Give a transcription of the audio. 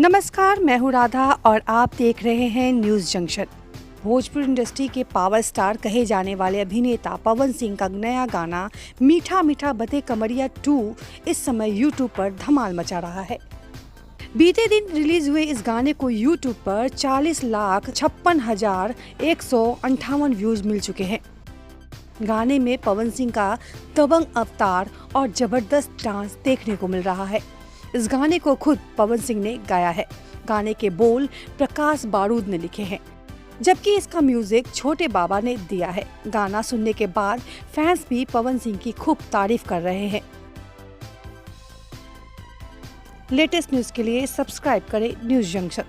नमस्कार, मैं हूँ राधा और आप देख रहे हैं न्यूज़ जंक्शन। भोजपुरी इंडस्ट्री के पावर स्टार कहे जाने वाले अभिनेता पवन सिंह का नया गाना मीठा मीठा बधे कमरिया 2 इस समय यूट्यूब पर धमाल मचा रहा है। बीते दिन रिलीज हुए इस गाने को यूट्यूब पर 40,56,158 व्यूज मिल चुके हैं। गाने में पवन सिंह का दबंग अवतार और जबरदस्त डांस देखने को मिल रहा है। इस गाने को खुद पवन सिंह ने गाया है। गाने के बोल प्रकाश बारूद ने लिखे हैं, जबकि इसका म्यूजिक छोटे बाबा ने दिया है। गाना सुनने के बाद फैंस भी पवन सिंह की खूब तारीफ कर रहे हैं। लेटेस्ट न्यूज के लिए सब्सक्राइब करें न्यूज़ जंक्शन।